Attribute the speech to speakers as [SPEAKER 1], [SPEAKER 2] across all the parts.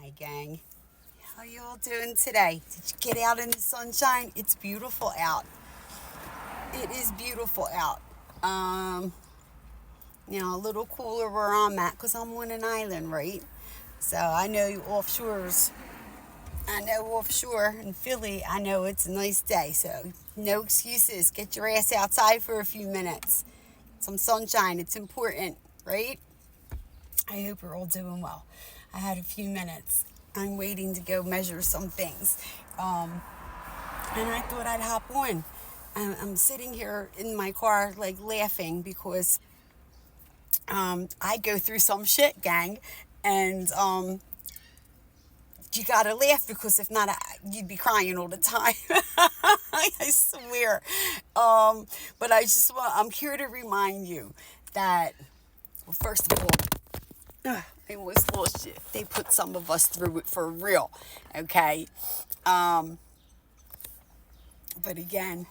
[SPEAKER 1] Hey gang, how you all doing today? Did you get out in the sunshine? It's beautiful out. It is beautiful out. Um, a little cooler where I'm at because I'm on an island, right? So I know you offshores. I know offshore in Philly, I know it's a nice day. So no excuses. Get your ass outside for a few minutes. Some sunshine. It's important, right? I hope you're all doing well. I had a few minutes. I'm waiting to go measure some things. Um, and I thought I'd hop on. I'm sitting here in my car, like laughing because I go through some shit, gang. And you gotta laugh because if not, you'd be crying all the time. I swear. But I'm here to remind you that, well, first of all, I almost lost it. They put some of us through it for real, okay? Um, but again,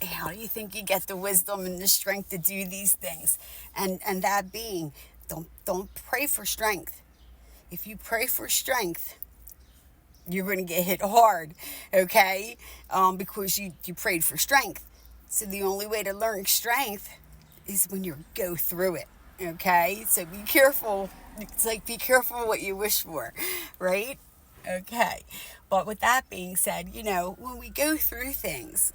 [SPEAKER 1] how do you think you get the wisdom and the strength to do these things? And that being, don't pray for strength. If you pray for strength, you're going to get hit hard, okay? Because you prayed for strength. So the only way to learn strength is when you go through it, okay? So be careful. It's like be careful what you wish for, right? Okay. But with that being said, when we go through things,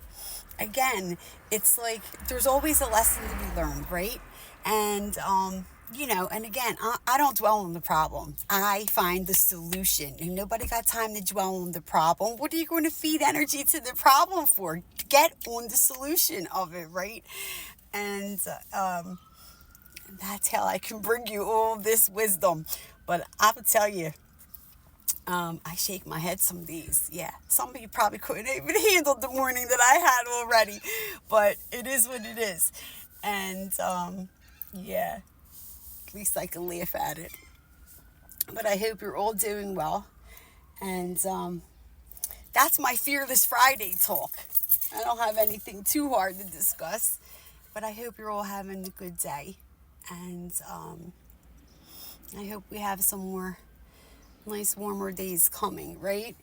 [SPEAKER 1] again, it's like there's always a lesson to be learned, right? And and again, I don't dwell on the problem. I find the solution. And nobody got time to dwell on the problem. What are you going to feed energy to the problem for? Get on the solution of it, right? And that's how I can bring you all this wisdom. But I will tell you, I shake my head some days. Yeah, some of you probably couldn't even handle the morning that I had already, but it is what it is. And yeah, at least I can laugh at it. But I hope you're all doing well. And that's my Fearless Friday talk. I don't have anything too hard to discuss, but I hope you're all having a good day. And I hope we have some more nice warmer days coming, right?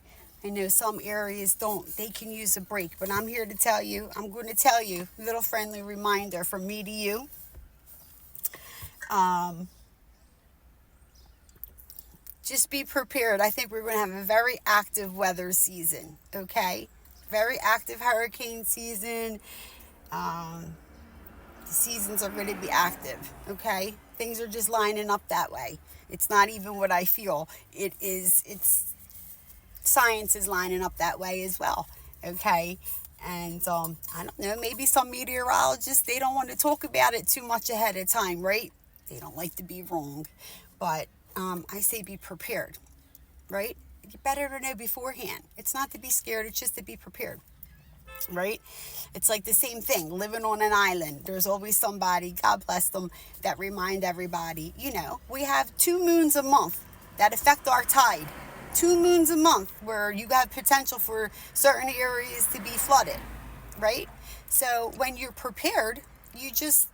[SPEAKER 1] I know some areas don't. They can use a break, but I'm here to tell you, I'm going to tell you, little friendly reminder from me to you. Um, just be prepared. I think we're going to have a very active weather season, okay? Very active hurricane season. The seasons are going to be active, okay? Things are just lining up that way. It's not even what I feel. It's science is lining up that way as well, okay? And I don't know, maybe some meteorologists, they don't want to talk about it too much ahead of time, right? They don't like to be wrong. But I say be prepared, right? You better to know beforehand. It's not to be scared, it's just to be prepared, right? It's like the same thing, living on an island. There's always somebody, God bless them, that remind everybody, we have 2 moons a month that affect our tide. 2 moons a month where you have potential for certain areas to be flooded, right? So when you're prepared, you just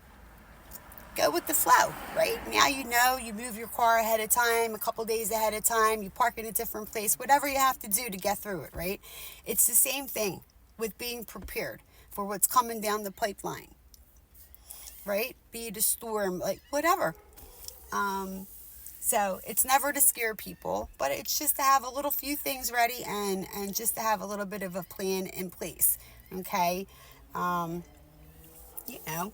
[SPEAKER 1] go with the flow, right? Now you move your car ahead of time, a couple days ahead of time, you park in a different place, whatever you have to do to get through it, right? It's the same thing with being prepared for what's coming down the pipeline, right? Be it a storm, like whatever. So it's never to scare people, but it's just to have a little few things ready and just to have a little bit of a plan in place, okay? Um, you know,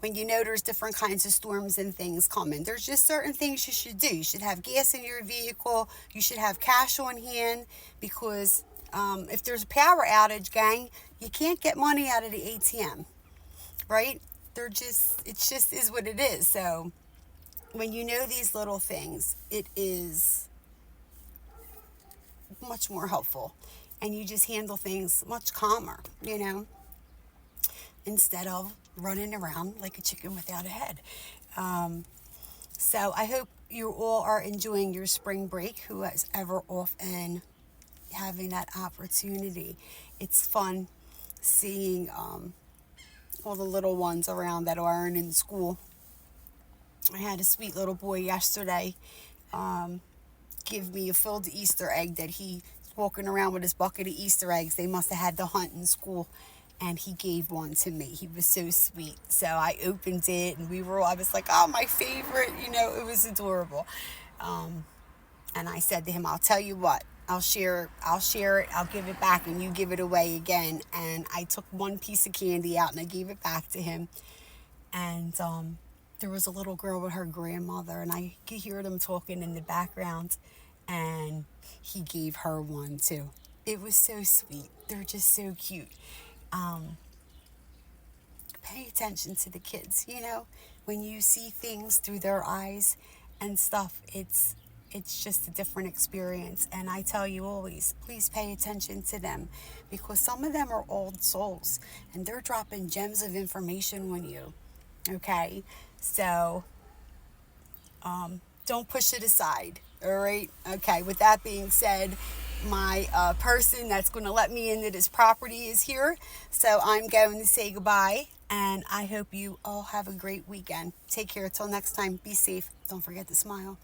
[SPEAKER 1] when there's different kinds of storms and things coming, there's just certain things you should do. You should have gas in your vehicle. You should have cash on hand because if there's a power outage, gang, you can't get money out of the ATM, right? It just is what it is. So when you know these little things, it is much more helpful. And you just handle things much calmer, instead of running around like a chicken without a head. So I hope you all are enjoying your spring break, who is ever off and having that opportunity. It's fun seeing all the little ones around that aren't in school. I had a sweet little boy yesterday. give me a filled Easter egg that he's walking around with his bucket of Easter eggs. They must have had the hunt in school. And he gave one to me. He was so sweet. So I opened it, and I was like, oh, my favorite. It was adorable. And I said to him, I'll tell you what, I'll share it, I'll give it back, and you give it away again. And I took one piece of candy out, and I gave it back to him. And there was a little girl with her grandmother, and I could hear them talking in the background. And he gave her one too. It was so sweet. They're just so cute. Pay attention to the kids, when you see things through their eyes and stuff, it's just a different experience. And I tell you always, please pay attention to them, because some of them are old souls and they're dropping gems of information on you. Okay, so don't push it aside. All right. Okay. With that being said, my person that's going to let me into this property is here. So I'm going to say goodbye. And I hope you all have a great weekend. Take care. Till next time. Be safe. Don't forget to smile.